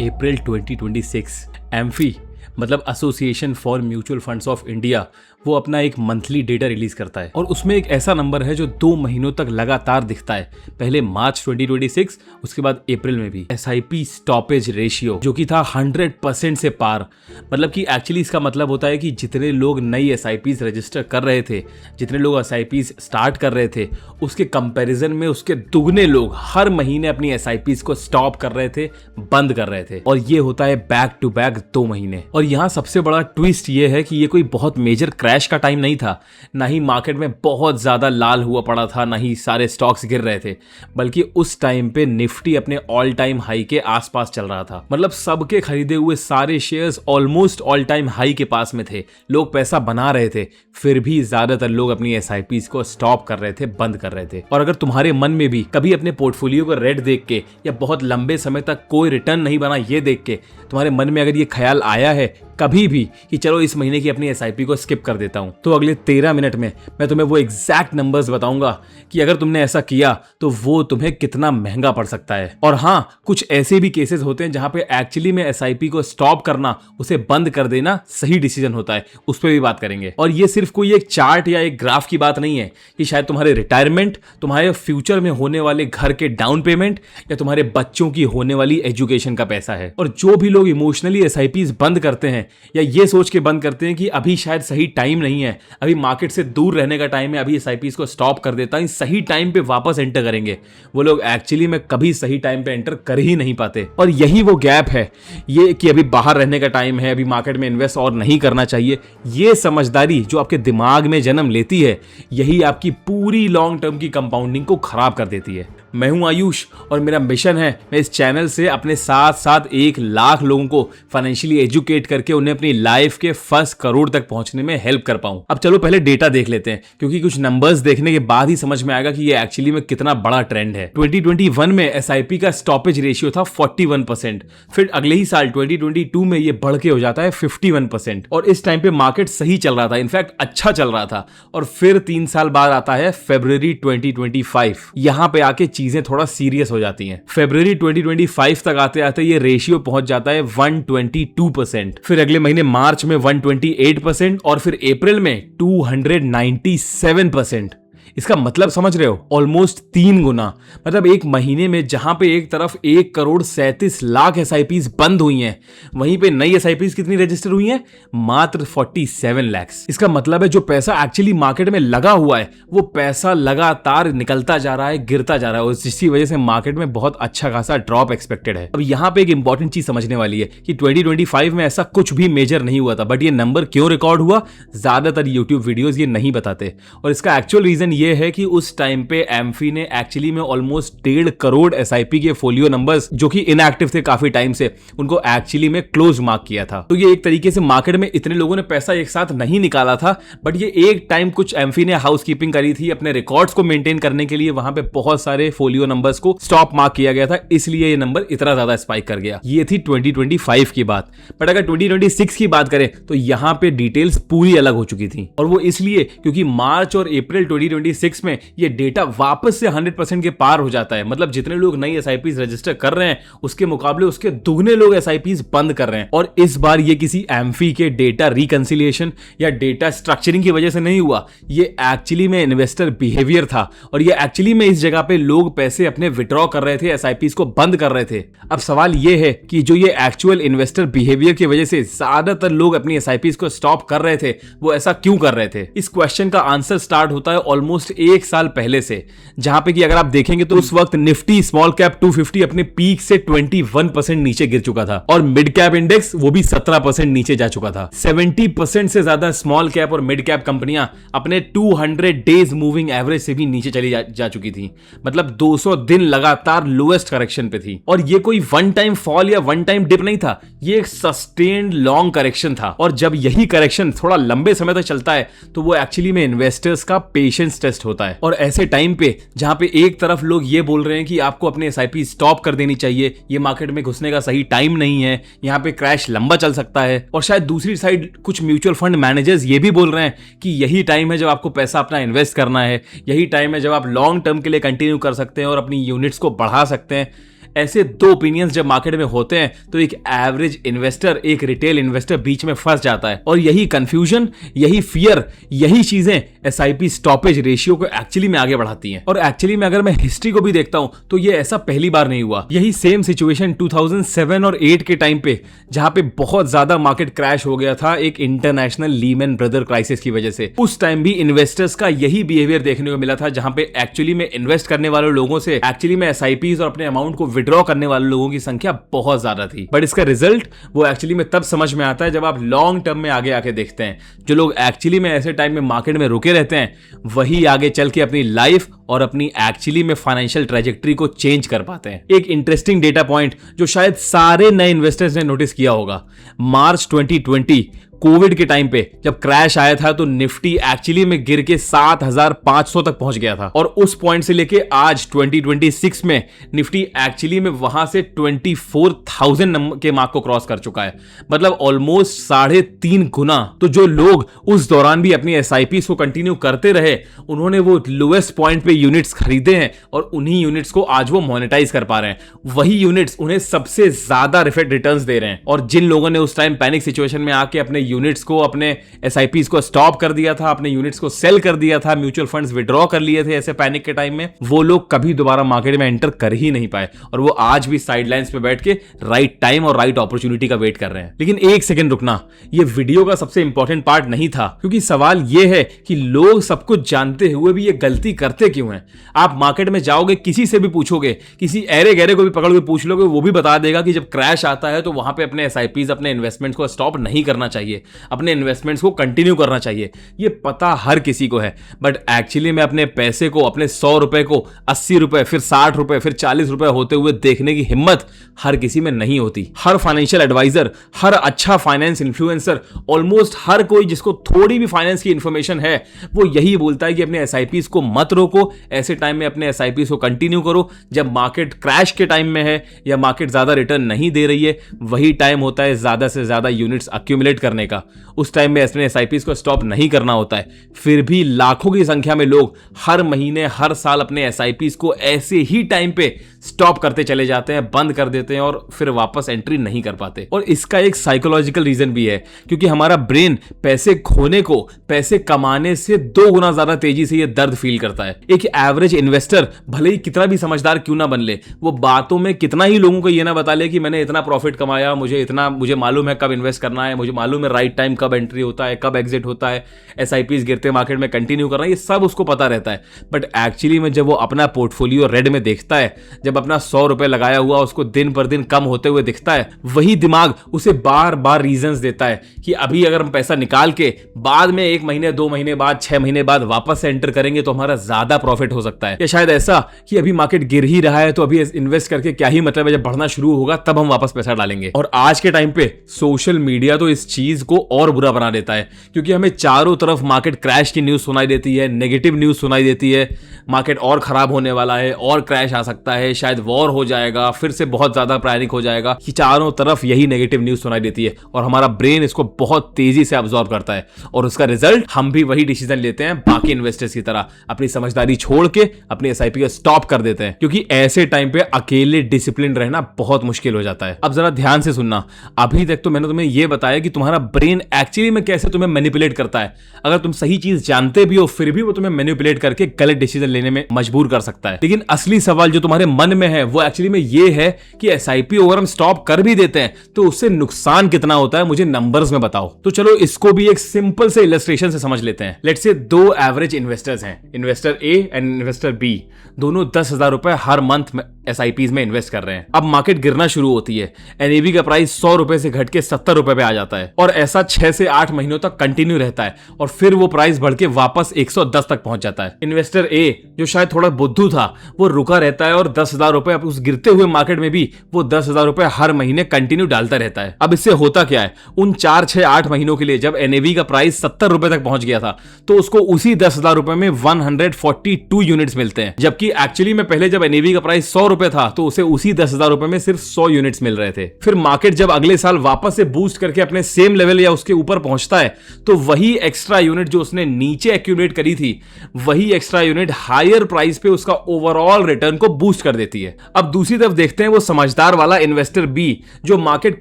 अप्रैल 2026 amphi मतलब association for mutual funds of India वो अपना एक मंथली डेटा रिलीज करता है और उसमें एक ऐसा नंबर है जो 2 महीनों तक लगातार दिखता है। पहले मार्च 2026, उसके बाद अप्रैल में भी एसआईपी स्टॉपेज रेशियो जो कि था 100% से पार। मतलब कि एक्चुअली इसका मतलब होता है कि जितने लोग नई एसआईपीज रजिस्टर कर रहे थे, जितने लोग एसआईपीज स्टार्ट कर रहे थे, उसके कंपैरिजन में उसके दुगने लोग हर महीने अपनी एसआईपीज को स्टॉप कर रहे थे, बंद कर रहे थे। और ये होता है बैक टू बैक 2 महीने। और यहाँ सबसे बड़ा ट्विस्ट ये है कि ये कोई बहुत मेजर क्रैश का टाइम नहीं था, ना ही मार्केट में बहुत ज्यादा लाल हुआ पड़ा था, ना ही सारे स्टॉक्स गिर रहे थे, बल्कि उस टाइम पे निफ्टी अपने ऑल टाइम हाई के आसपास चल रहा था। मतलब सबके खरीदे हुए सारे shares almost all time high के पास में थे, लोग पैसा बना रहे थे, फिर भी ज्यादातर लोग अपनी एसआईपीज को स्टॉप कर रहे थे, बंद कर रहे थे। और अगर तुम्हारे मन में भी कभी अपने पोर्टफोलियो को रेड देख के या बहुत लंबे समय तक कोई रिटर्न नहीं बना ये देख के तुम्हारे मन में अगर ये ख्याल आया है कभी भी कि चलो इस महीने की अपनी एसआईपी को स्किप कर देता हूं, तो अगले 13 मिनट में मैं तुम्हें वो एग्जैक्ट नंबर्स बताऊंगा कि अगर तुमने ऐसा किया तो वो तुम्हें कितना महंगा पड़ सकता है। और हाँ, कुछ ऐसे भी केसेस होते हैं जहां पे एक्चुअली में एसआईपी को स्टॉप करना, उसे बंद कर देना सही डिसीजन होता है, उस पर भी बात करेंगे। और ये सिर्फ कोई एक चार्ट या एक ग्राफ की बात नहीं है कि शायद तुम्हारे रिटायरमेंट, तुम्हारे फ्यूचर में होने वाले घर के डाउन पेमेंट या तुम्हारे बच्चों की होने वाली एजुकेशन का पैसा है। और जो भी लोग इमोशनली एसआईपीज बंद करते हैं या ये सोच के बंद करते हैं कि अभी शायद सही टाइम नहीं है, अभी मार्केट से दूर रहने का टाइम है, अभी एसआईपीज को स्टॉप कर देता है, सही टाइम पे वापस एंटर करेंगे, वो लोग एक्चुअली में कभी सही टाइम पे एंटर कर ही नहीं पाते। और यही वो गैप है, ये कि अभी बाहर रहने का टाइम है, अभी मार्केट में इन्वेस्ट और नहीं करना चाहिए, ये समझदारी जो आपके दिमाग में जन्म लेती है, यही आपकी पूरी लॉन्ग टर्म की कंपाउंडिंग को खराब कर देती है। मैं हूं आयुष और मेरा मिशन है मैं इस चैनल से अपने साथ साथ 1 लाख लोगों को फाइनेंशियली एजुकेट करके उन्हें अपनी लाइफ के फर्स्ट करोड़ तक पहुंचने में हेल्प कर पाऊं। अब चलो पहले डेटा देख लेते हैं, क्योंकि कुछ नंबर्स देखने के बाद ही समझ में आएगा कि ये एक्चुअली में कितना बड़ा ट्रेंड है। 2021 में एसआईपी का स्टॉपेज रेशियो था 41%, फिर अगले ही साल 2022 में ये बढ़ के हो जाता है 51%। और इस टाइम पे मार्केट सही चल रहा था, इनफैक्ट अच्छा चल रहा था। और फिर 3 साल बाद आता है फरवरी 2025, यहां पे आके चीजें थोड़ा सीरियस हो जाती हैं। फरवरी 2025 तक आते आते ये रेशियो पहुंच जाता है 122%, फिर अगले महीने मार्च में 128% और फिर अप्रैल में 297%। इसका मतलब समझ रहे हो, ऑलमोस्ट 3 गुना। मतलब एक महीने में जहां पे एक तरफ 1,37,00,000 एसआईपीज बंद हुई हैं, वहीं पे नई एसआईपीज कितनी रजिस्टर हुई हैं? मात्र 47 लाख। इसका मतलब है जो पैसा एक्चुअली मार्केट में लगा हुआ है वो पैसा लगातार निकलता जा रहा है, गिरता जा रहा है, और जिसकी वजह से मार्केट में बहुत अच्छा खासा ड्रॉप एक्सपेक्टेड है। अब यहाँ पे एक इंपॉर्टेंट चीज समझने वाली है कि 2025 में ऐसा कुछ भी मेजर नहीं हुआ था, बट ये नंबर क्यों रिकॉर्ड हुआ ज्यादातर यूट्यूब वीडियोज ये नहीं बताते। और इसका एक्चुअल रीजन ये है कि उस टाइम पे एम्फी ने एक्चुअली में ऑलमोस्ट 1.5 करोड़ एसआईपी के फोलियो नंबर्स जो कि इनएक्टिव थे काफी टाइम से, उनको एक्चुअली में क्लोज मार्क किया था। तो ये एक तरीके से मार्केट में इतने लोगों ने पैसा एक साथ नहीं निकाला था, बट ये एक टाइम कुछ एम्फी ने हाउसकीपिंग करी थी अपने रिकॉर्ड्स को मेंटेन करने के लिए, वहां पे बहुत सारे फोलियो नंबर्स को स्टॉप मार्क किया गया था, इसलिए ये नंबर इतना ज्यादा स्पाइक कर गया। ये थी 2025 की बात। बट अगर 2026 की बात करें तो यहां पे डिटेल्स पूरी अलग हो चुकी थी, और वो इसलिए क्योंकि मार्च और अप्रैल 2026 में ये डेटा वापस से 100% के पार हो जाता है। मतलब जितने लोग नई एसआईपीज रजिस्टर कर रहे हैं उसके मुकाबले उसके दुगने लोग एसआईपीज बंद कर रहे हैं। और इस बार ये किसी एम्फी के डेटा रिकंसिलिएशन या डेटा स्ट्रक्चरिंग की वजह से नहीं हुआ, ये एक्चुअली में इन्वेस्टर बिहेवियर था। और ये एक्चुअली में इस जगह पे लोग पैसे अपने विड्रॉ कर रहे थे, एसआईपीज को बंद कर रहे थे। अब सवाल ये है कि जो ये एक्चुअल इन्वेस्टर बिहेवियर की वजह से ज्यादातर लोग अपनी एसआईपीज को स्टॉप कर रहे थे, वो ऐसा क्यों कर रहे थे? इस क्वेश्चन का आंसर स्टार्ट होता है ऑलमोस्ट 1 साल पहले से, जहां पे कि अगर आप देखेंगे तो उस वक्त निफ्टी स्मॉल कैप 250 अपने पीक से 21% नीचे गिर चुका था, और मिड कैप इंडेक्स वो भी 17% नीचे जा चुका था। 70% से ज्यादा स्मॉल कैप और मिड कैप कंपनियां अपने 200 डेज मूविंग एवरेज से भी नीचे चली जा चुकी थी। मतलब 200 दिन लगातार लोएस्ट करेक्शन पे थी। और ये कोई वन टाइम फॉल या वन टाइम डिप नहीं था, ये एक सस्टेन्ड लॉन्ग करेक्शन था। और जब यही करेक्शन थोड़ा लंबे समय तक चलता है तो वो एक्चुअली में इन्वेस्टर्स का पेशेंस टेस्ट होता है। और ऐसे टाइम पे जहां पे एक तरफ लोग ये बोल रहे हैं कि आपको अपने एसआईपी स्टॉप कर देनी चाहिए, ये मार्केट में घुसने का सही टाइम नहीं है, यहाँ पे क्रैश लंबा चल सकता है, और शायद दूसरी साइड कुछ म्यूचुअल फंड मैनेजर्स ये भी बोल रहे हैं कि यही टाइम है जब आपको पैसा अपना इन्वेस्ट करना है, यही टाइम है जब आप लॉन्ग टर्म के लिए कंटिन्यू कर सकते हैं और अपनी यूनिट्स को बढ़ा सकते हैं। ऐसे दो ओपिनियंस जब मार्केट में होते हैं तो एक एवरेज इन्वेस्टर, एक रिटेल इन्वेस्टर बीच में फंस जाता है। और यही कंफ्यूजन, यही फियर, यही चीजें एसआईपी स्टॉपेज रेशियो को एक्चुअली में आगे बढ़ाती हैं। और एक्चुअली में अगर मैं हिस्ट्री को भी देखता हूं तो ये ऐसा पहली बार नहीं हुआ। यही सेम सिचुएशन 2007 और 8 के टाइम पे, जहां पे बहुत ज्यादा मार्केट क्रैश हो गया था एक इंटरनेशनल लीमैन ब्रदर क्राइसिस की वजह से। उस टाइम भी इन्वेस्टर्स का यही बिहेवियर देखने को मिला था, जहां पे एक्चुअली में इन्वेस्ट करने वाले लोगों से एक्चुअली में एसआईपीज और अपने अमाउंट को विड्रॉ करने वाले लोगों की संख्या बहुत ज्यादा थी। बट इसका रिजल्ट वो एक्चुअली में तब समझ में आता है जब आप लॉन्ग टर्म में आगे आके देखते हैं। जो लोग एक्चुअली में ऐसे टाइम में मार्केट में रुके रहते हैं वही आगे चल के अपनी लाइफ और अपनी एक्चुअली में फाइनेंशियल ट्रैजेक्टरी को चेंज कर पाते हैं। एक इंटरेस्टिंग डेटा पॉइंट जो शायद सारे नए इन्वेस्टर्स ने नोटिस किया होगा, मार्च 2020 कोविड के टाइम पे जब क्रैश आया था तो निफ्टी एक्चुअली में गिर के 7,500 तक पहुंच गया था। और उस पॉइंट से लेके आज 2026 में निफ्टी एक्चुअली में वहां से 24,000 के मार्क को क्रॉस कर चुका है, मतलब ऑलमोस्ट 3.5 गुना। तो जो लोग उस दौरान भी अपनी एसआईपी को कंटिन्यू करते रहे, उन्होंने वो लोएस्ट पॉइंट पे यूनिट्स खरीदे हैं और उन्हीं यूनिट्स को आज वो मोनेटाइज कर पा रहे हैं। वही यूनिट्स उन्हें सबसे ज्यादा रिटर्न्स दे रहे हैं। और जिन लोगों ने उस टाइम पैनिक सिचुएशन में आके अपने यूनिट्स को, अपने एसआईपीज को स्टॉप कर दिया था, अपने यूनिट्स को सेल कर दिया था, म्यूचुअल फंड्स विड्रॉ कर लिए थे ऐसे पैनिक के टाइम में, वो लोग कभी दोबारा मार्केट में एंटर कर ही नहीं पाए। और वो आज भी साइडलाइंस पे बैठ के राइट टाइम और राइट अपॉर्चुनिटी का वेट कर रहे हैं। लेकिन एक सेकंड रुकना, ये वीडियो का सबसे इंपॉर्टेंट पार्ट नहीं था, क्योंकि सवाल ये है कि लोग सब कुछ जानते हुए भी ये गलती करते क्यों हैं। आप मार्केट में जाओगे, किसी से भी पूछोगे, किसी ऐरे गहरे को भी पकड़ के पूछ लोगे, वो भी बता देगा कि जब क्रैश आता है तो वहां पे अपने एसआईपीज, अपने इन्वेस्टमेंट्स को स्टॉप नहीं करना चाहिए, अपने इन्वेस्टमेंट्स को कंटिन्यू करना चाहिए। ये पता हर किसी को है, बट एक्चुअली में अपने पैसे को, अपने 100 रुपए को 80 रुपए, फिर 60 रुपए, फिर 40 रुपए होते हुए देखने की हिम्मत हर किसी में नहीं होती। हर फाइनेंशियल एडवाइजर, हर अच्छा फाइनेंस इन्फ्लुएंसर, ऑलमोस्ट हर कोई जिसको थोड़ी भी फाइनेंस की इंफॉर्मेशन है, वो यही बोलता है कि अपने एसआईपीज को मत रोको, ऐसे टाइम में अपने एसआईपीज को कंटिन्यू करो। जब मार्केट क्रैश के टाइम में है या मार्केट ज्यादा रिटर्न नहीं दे रही है, वही टाइम होता है ज्यादा से ज्यादा यूनिट्स अक्यूमुलेट करने का। उस टाइम में अपने एसआईपीज को स्टॉप नहीं करना होता है। फिर भी लाखों की संख्या में लोग हर महीने, हर साल अपने एसआईपीज को ऐसे ही टाइम पे स्टॉप करते चले जाते हैं, बंद कर देते हैं और फिर वापस एंट्री नहीं कर पाते। और इसका एक साइकोलॉजिकल रीजन भी है, क्योंकि हमारा ब्रेन पैसे खोने को पैसे कमाने से 2 गुना ज्यादा तेजी से ये दर्द फील करता है। एक एवरेज इन्वेस्टर भले ही कितना भी समझदार क्यों ना बन ले, वो बातों में कितना ही लोगों को ये ना बता ले कि मैंने इतना प्रॉफिट कमाया, मुझे मालूम है कब इन्वेस्ट करना है, मुझे मालूम है राइट टाइम कब एंट्री होता है, कब एग्जिट होता है, एसआईपीज गिरते मार्केट में कंटिन्यू करना, ये सब उसको पता रहता है। बट एक्चुअली में जब वो अपना पोर्टफोलियो रेड में देखता है, जब अपना 100 रुपए लगाया हुआ उसको दिन पर दिन कम होते हुए दिखता है, वही दिमाग उसे बार बार रीजंस देता है कि अभी अगर हम पैसा निकाल के बाद में 1 महीने, 2 महीने बाद, 6 महीने बाद वापस एंटर करेंगे तो हमारा ज्यादा प्रॉफिट हो सकता है। या शायद ऐसा कि अभी मार्केट गिर ही रहा है तो अभी इन्वेस्ट करके क्या ही मतलब है, जब बढ़ना शुरू होगा तब हम वापस पैसा डालेंगे। और आज के टाइम पे सोशल मीडिया तो इस चीज को और बुरा बना देता है, क्योंकि हमें चारों तरफ मार्केट क्रैश की न्यूज सुनाई देती है, नेगेटिव न्यूज सुनाई देती है, मार्केट और खराब होने वाला है, और क्रैश आ सकता है, शायद वॉर हो जाएगा, फिर से बहुत ज्यादा पैनिक हो जाएगा, कि चारों तरफ यही नेगेटिव न्यूज सुनाई देती है और हमारा ब्रेन इसको बहुत तेजी से अब्सॉर्ब करता है। और उसका रिजल्ट हम भी वही डिसीजन लेते हैं बाकी इन्वेस्टर्स की तरह, अपनी समझदारी छोड़ के अपनी एसआईपी को स्टॉप कर देते हैं, क्योंकि ऐसे टाइम पे अकेले डिसिप्लिन रहना बहुत मुश्किल हो जाता है। अब जरा ध्यान से सुनना, अभी तक तो मैंने तुम्हें यह बताया कि तुम्हारा ब्रेन एक्चुअली में कैसे तुम्हें मैनिपुलेट करता है। अगर तुम सही चीज जानते भी हो फिर भी वो तुम्हें मैनिपुलेट करके गलत डिसीजन लेने में मजबूर कर सकता है। लेकिन असली सवाल जो तुम्हारे मन में है वो एक्चुअली में ये है कि एसआईपी अगर हम स्टॉप कर भी देते हैं तो उससे नुकसान कितना होता है, मुझे नंबर्स में बताओ। तो चलो इसको भी एक सिंपल से इलस्ट्रेशन से समझ लेते हैं। लेट्स से 2 एवरेज इन्वेस्टर्स हैं, investor A and investor B, दोनों 10,000 रुपए हर मंथ में एसआईपीज में इन्वेस्ट कर रहे हैं। अब मार्केट गिरना शुरू होती है, एनएवी का प्राइस 100 रुपए से घट के 70 रुपए पे आ जाता है और ऐसा 6 से 8 महीनों तक कंटिन्यू रहता है और फिर वो प्राइस बढ़ के वापस 110 तक पहुंच जाता है। इन्वेस्टर ए जो शायद थोड़ा बुद्धू था वो रुका रहता है और 10,000 रुपए उस गिरते हुए मार्केट में भी वो 10,000 रुपए हर महीने कंटिन्यू डालता रहता है। अब इससे होता क्या है, उन 4, 6, 8 महीनों के लिए जब एनएवी का प्राइस 70 रुपए तक पहुंच गया था तो उसको उसी 10,000 रुपए में 142 यूनिट्स मिलते हैं, जबकि एक्चुअली में पहले जब एनएवी का प्राइस 100 रुपए था तो उसे उसी 10,000 रुपए में सिर्फ 100 यूनिट्स मिल रहे थे। फिर मार्केट जब अगले साल वापस से बूस्ट करके अपने सेम लेवल लेवल या उसके ऊपर पहुंचता है तो वही एक्स्ट्रा यूनिट जो उसने नीचे एक्यूमुलेट करी थी, वही एक्स्ट्रा यूनिट हायर प्राइस पे उसका ओवरऑल रिटर्न को बूस्ट कर देती है। अब दूसरी तरफ देखते हैं वो समझदार वाला इन्वेस्टर बी, जो मार्केट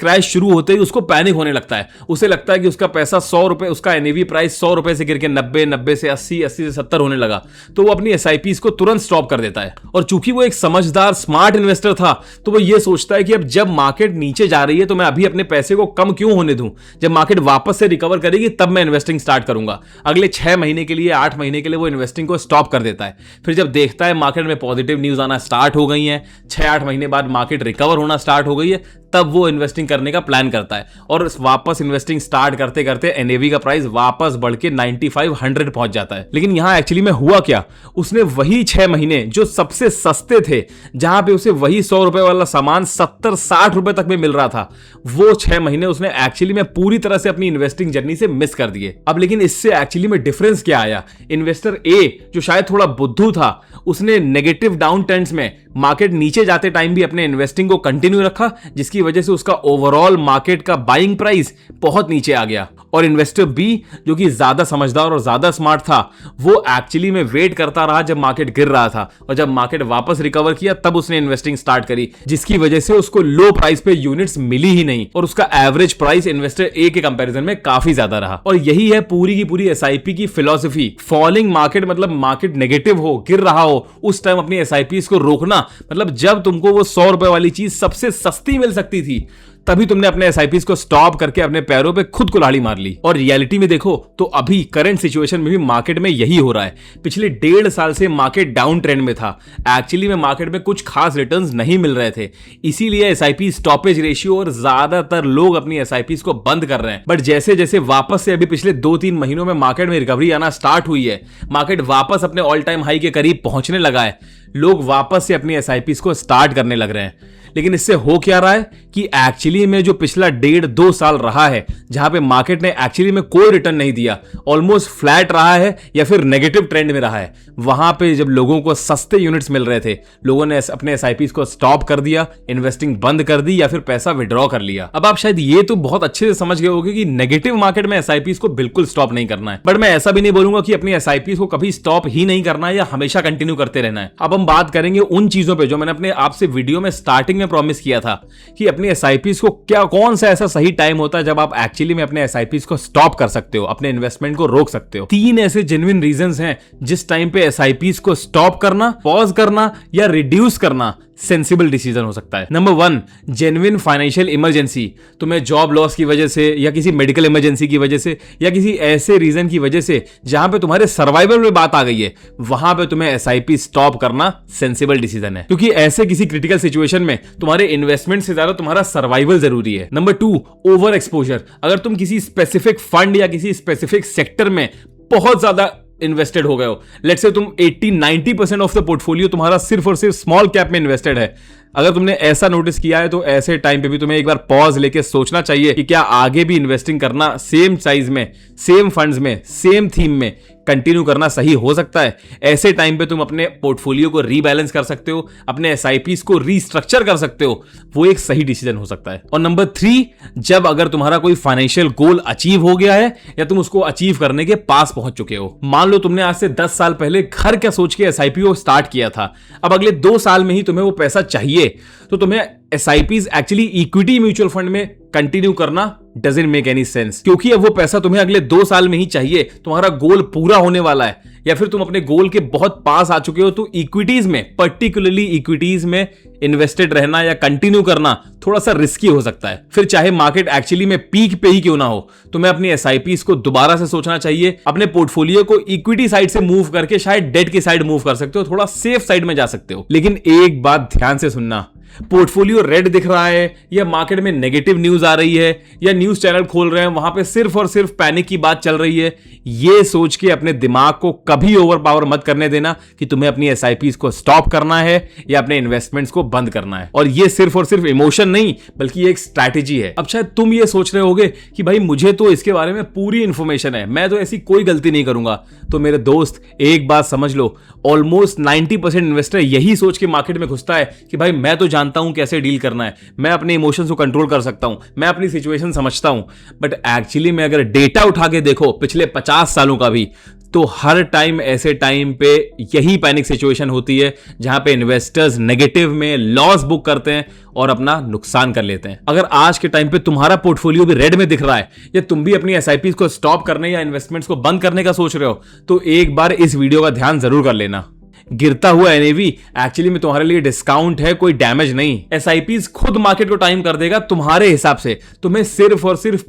क्रैश शुरू होते ही उसको पैनिक होने लगता है। उसे लगता है कि उसका पैसा 100 रुपए, उसका एनएवी प्राइस 100 रुपए से गिर के 90, 90 से 80, 80 से 70 होने लगा, तो वो अपनी एसआईपी को तुरंत स्टॉप कर देता है। और चूंकि वो एक समझदार स्मार्ट इन्वेस्टर था, तो वो ये सोचता है कि अब जब मार्केट नीचे जा रही है तो मैं अभी अपने पैसे को कम क्यों होने दूं, जब मार्केट वापस से रिकवर करेगी तब मैं इन्वेस्टिंग स्टार्ट करूंगा। अगले 6 महीने के लिए, 8 महीने के लिए वो इन्वेस्टिंग को स्टॉप कर देता है। फिर जब देखता है मार्केट में पॉजिटिव न्यूज आना स्टार्ट हो गई है, 6-8 महीने बाद मार्केट रिकवर होना स्टार्ट हो गई है, तब वो इन्वेस्टिंग करने का प्लान करता है। और वापस इन्वेस्टिंग स्टार्ट करते करते एनएवी का प्राइस वापस बढ़ के 95, 100 पहुंच जाता है। लेकिन यहां एक्चुअली में हुआ क्या, उसने वही 6 महीने जो सबसे सस्ते थे, जहां पे उसे वही 100 रुपए वाला सामान 70-60 रुपए तक में मिल रहा था, वो 6 महीने उसने एक्चुअली में पूरी तरह से अपनी इन्वेस्टिंग जर्नी से मिस कर दिए। अब लेकिन इससे एक्चुअली में डिफरेंस क्या आया, इन्वेस्टर ए जो शायद थोड़ा बुद्धू था, उसने नेगेटिव डाउन ट्रेंड्स में मार्केट नीचे जाते टाइम भी अपने इन्वेस्टिंग को कंटिन्यू रखा, जिसकी वजह से उसका ओवरऑल मार्केट का बाइंग प्राइस बहुत नीचे आ गया। और इन्वेस्टर बी जो कि ज्यादा समझदार और ज्यादा स्मार्ट था, वो एक्चुअली में वेट करता रहा जब मार्केट गिर रहा था, और जब मार्केट वापस रिकवर किया तब उसने इन्वेस्टिंग स्टार्ट करी, जिसकी वजह से उसको लो प्राइस पे यूनिट्स मिली ही नहीं और उसका एवरेज प्राइस इन्वेस्टर ए के कंपैरिजन में काफी ज्यादा रहा। और यही है पूरी की पूरी एसआईपी की फिलॉसफी। फॉलिंग मार्केट मतलब मार्केट नेगेटिव हो, गिर रहा हो, उस टाइम अपनी एसआईपी को रोकना, मतलब जब तुमको वो 100 रुपए वाली चीज सबसे सस्ती मिल सकती थी, तभी तुमने अपने एसआईपी को स्टॉप करके अपने पैरों पे खुद कुल्हाड़ी मार ली। और रियलिटी में देखो तो अभी करंट सिचुएशन में भी मार्केट में यही हो रहा है। पिछले 1.5 साल से मार्केट डाउन ट्रेंड में था, एक्चुअली में मार्केट में कुछ खास रिटर्न्स नहीं मिल रहे थे, इसीलिए एसआईपी स्टॉपेज रेशियो और ज्यादातर लोग अपनी एसआईपी को बंद कर रहे हैं। बट जैसे जैसे वापस से अभी पिछले 2-3 महीनों में मार्केट में रिकवरी आना स्टार्ट हुई है, मार्केट वापस अपने ऑल टाइम हाई के करीब पहुंचने लगा है, लोग वापस से अपनी एसआईपी को स्टार्ट करने लग रहे हैं। लेकिन इससे हो क्या रहा है कि एक्चुअली में जो पिछला 1.5-2 साल रहा है, जहां पे मार्केट ने एक्चुअली में कोई रिटर्न नहीं दिया, ऑलमोस्ट फ्लैट रहा है या फिर नेगेटिव ट्रेंड में रहा है, वहां पे जब लोगों को सस्ते यूनिट्स मिल रहे थे, लोगों ने अपने एसआईपी को स्टॉप कर दिया, इन्वेस्टिंग बंद कर दी या फिर पैसा विड्रॉ कर लिया। अब आप शायद ये तो बहुत अच्छे से समझ गए होंगे कि नेगेटिव मार्केट में एसआईपी को बिल्कुल स्टॉप नहीं करना है, बट मैं ऐसा भी नहीं बोलूंगा कि अपनी एसआईपी को कभी स्टॉप ही नहीं करना है या हमेशा कंटिन्यू करते रहना है। अब हम बात करेंगे उन चीजों पर जो मैंने अपने आपसे वीडियो में स्टार्टिंग में प्रॉमिस किया था कि अपनी एसआईपी को क्या, कौन सा ऐसा सही टाइम होता है जब आप एक्चुअली में अपने एसआईपी को स्टॉप कर सकते हो, अपने इन्वेस्टमेंट को रोक सकते हो। 3 ऐसे जेन्युइन रीजंस हैं जिस टाइम पे एसआईपी को स्टॉप करना, पॉज करना या रिड्यूस करना सेंसिबल डिसीजन हो सकता है। Number 1, genuine financial emergency. तुम्हें जॉब लॉस की वजह से या किसी मेडिकल इमरजेंसी की वजह से या किसी ऐसे रीजन की वजह से जहां पे तुम्हारे सर्वाइवल में बात आ गई है, वहां पे तुम्हें एसआईपी स्टॉप करना सेंसिबल डिसीजन है, क्योंकि ऐसे किसी क्रिटिकल सिचुएशन में तुम्हारे इन्वेस्टमेंट से ज्यादा तुम्हारा सर्वाइवल जरूरी है। Number 2, over exposure. अगर तुम किसी स्पेसिफिक फंड या किसी स्पेसिफिक सेक्टर में बहुत ज्यादा इन्वेस्टेड हो गए हो, लेट्स से तुम 80-90% ऑफ द पोर्टफोलियो तुम्हारा सिर्फ और सिर्फ स्मॉल कैप में इन्वेस्टेड है, अगर तुमने ऐसा नोटिस किया है तो ऐसे टाइम पे भी तुम्हें एक बार पॉज लेके सोचना चाहिए कि क्या आगे भी इन्वेस्टिंग करना सेम साइज में, सेम फंड्स में, सेम थीम में कंटिन्यू करना सही हो सकता है। ऐसे टाइम पे तुम अपने पोर्टफोलियो को रीबैलेंस कर सकते हो, अपने एसआईपीज को रीस्ट्रक्चर कर सकते हो, वो एक सही डिसीजन हो सकता है। और नंबर 3, जब अगर तुम्हारा कोई फाइनेंशियल गोल अचीव हो गया है या तुम उसको अचीव करने के पास पहुंच चुके हो। मान लो तुमने आज से 10 साल पहले घर क्या सोच के एसआईपी को स्टार्ट किया था, अब अगले 2 साल में ही तुम्हें वो पैसा चाहिए, तो तुम्हें SIPs actually equity mutual fund में कंटिन्यू करना डजंट मेक एनी सेंस, क्योंकि अब वो पैसा तुम्हें अगले 2 साल में ही चाहिए, तुम्हारा गोल पूरा होने वाला है या फिर तुम अपने गोल के बहुत पास आ चुके हो, तो इक्विटीज में, पर्टिकुलरली इक्विटीज में इन्वेस्टेड रहना या कंटिन्यू करना थोड़ा सा रिस्की हो सकता है। फिर चाहे मार्केट एक्चुअली में पीक पे ही क्यों ना हो, तुम्हें अपनी एसआईपीज को दोबारा से सोचना चाहिए, अपने पोर्टफोलियो को इक्विटी साइड से मूव करके शायद डेट की साइड मूव कर सकते हो, थोड़ा सेफ साइड में जा सकते हो। लेकिन एक बात ध्यान से सुनना, पोर्टफोलियो रेड दिख रहा है या मार्केट में नेगेटिव न्यूज आ रही है या न्यूज चैनल खोल रहे हैं वहां पे सिर्फ और सिर्फ पैनिक की बात चल रही है, ये सोच के अपने दिमाग को कभी ओवर पावर मत करने देना कि तुम्हें अपनी एसआईपीज को स्टॉप करना है या अपने इन्वेस्टमेंट्स को बंद करना है। और ये सिर्फ और सिर्फ इमोशन नहीं बल्कि एक स्ट्रैटेजी है। अब शायद तुम ये सोच रहे होगे कि भाई मुझे तो इसके बारे में पूरी इंफॉर्मेशन है, मैं तो ऐसी कोई गलती नहीं करूंगा। तो मेरे दोस्त एक बात समझ लो, ऑलमोस्ट 90% इन्वेस्टर यही सोच के मार्केट में घुसता है कि भाई मैं तो जानता हूं कैसे डील करना है, मैं अपने इमोशंस को कंट्रोल कर सकता हूं, मैं अपनी सिचुएशन समझता हूं। बट एक्चुअली में अगर डेटा उठा के देखो पिछले 50 सालों का भी, तो हर टाइम ऐसे टाइम पे यही पैनिक सिचुएशन होती है जहां पे इन्वेस्टर्स नेगेटिव में लॉस बुक करते हैं और अपना नुकसान कर लेते हैं। अगर आज के टाइम पे तुम्हारा पोर्टफोलियो भी रेड में दिख रहा है, या तुम भी अपनी एसआईपी को स्टॉप करने या इन्वेस्टमेंट्स को बंद करने का सोच रहे हो, तो एक बार इस वीडियो का ध्यान जरूर कर लेना। गिरता हुआ एनएवी एक्चुअली में तुम्हारे लिए डिस्काउंट है, कोई डैमेज नहीं। एसआईपीज खुद मार्केट को टाइम कर देगा तुम्हारे हिसाब से, तुम्हें सिर्फ और सिर्फ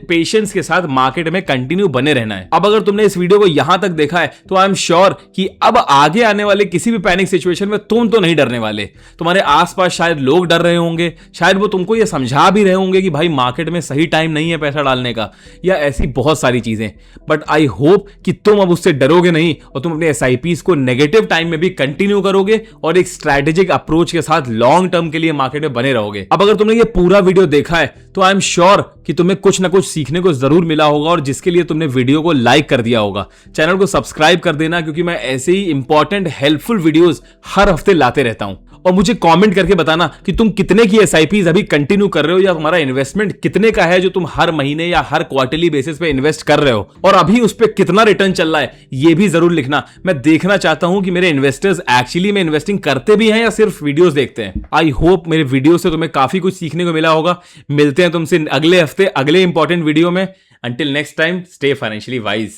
पेशेंस के साथ मार्केट में कंटिन्यू बने रहना है। अब अगर तुमने इस वीडियो को यहां तक देखा है तो आई एम श्योर कि अब आगे आने वाले किसी भी पैनिक सिचुएशन में तुम तो नहीं डरने वाले। तुम्हारे आसपास शायद लोग डर रहे होंगे, शायद वो तुमको ये समझा भी रहे होंगे कि भाई मार्केट में सही टाइम नहीं है पैसा डालने का, या ऐसी बहुत सारी चीजें। बट आई होप कि तुम अब उससे डरोगे नहीं और तुम अपने एसआईपीज को नेगेटिव टाइम में भी कंटिन्यू करोगे और एक स्ट्रेटेजिक अप्रोच के साथ लॉन्ग टर्म के लिए मार्केट में बने रहोगे। अब अगर तुमने ये पूरा वीडियो देखा है तो आई एम श्योर कि तुम्हें कुछ ना कुछ सीखने को जरूर मिला होगा, और जिसके लिए तुमने वीडियो को लाइक कर दिया होगा। चैनल को सब्सक्राइब कर देना, क्योंकि मैं ऐसे ही इंपॉर्टेंट हेल्पफुल वीडियोस हर हफ्ते लाते रहता हूं। और मुझे कमेंट करके बताना कि तुम कितने की एसआईपीज अभी कंटिन्यू कर रहे हो, या तुम्हारा इन्वेस्टमेंट कितने का है जो तुम हर महीने या हर क्वार्टरली बेसिस पे इन्वेस्ट कर रहे हो, और अभी उस पर कितना रिटर्न चल रहा है ये भी जरूर लिखना। मैं देखना चाहता हूं कि मेरे इन्वेस्टर्स एक्चुअली में इन्वेस्टिंग करते भी हैं या सिर्फ वीडियोस देखते हैं। आई होप मेरे वीडियो से तुम्हें काफी कुछ सीखने को मिला होगा। मिलते हैं तुमसे अगले हफ्ते अगले इंपॉर्टेंट वीडियो में। Until next time, stay financially wise.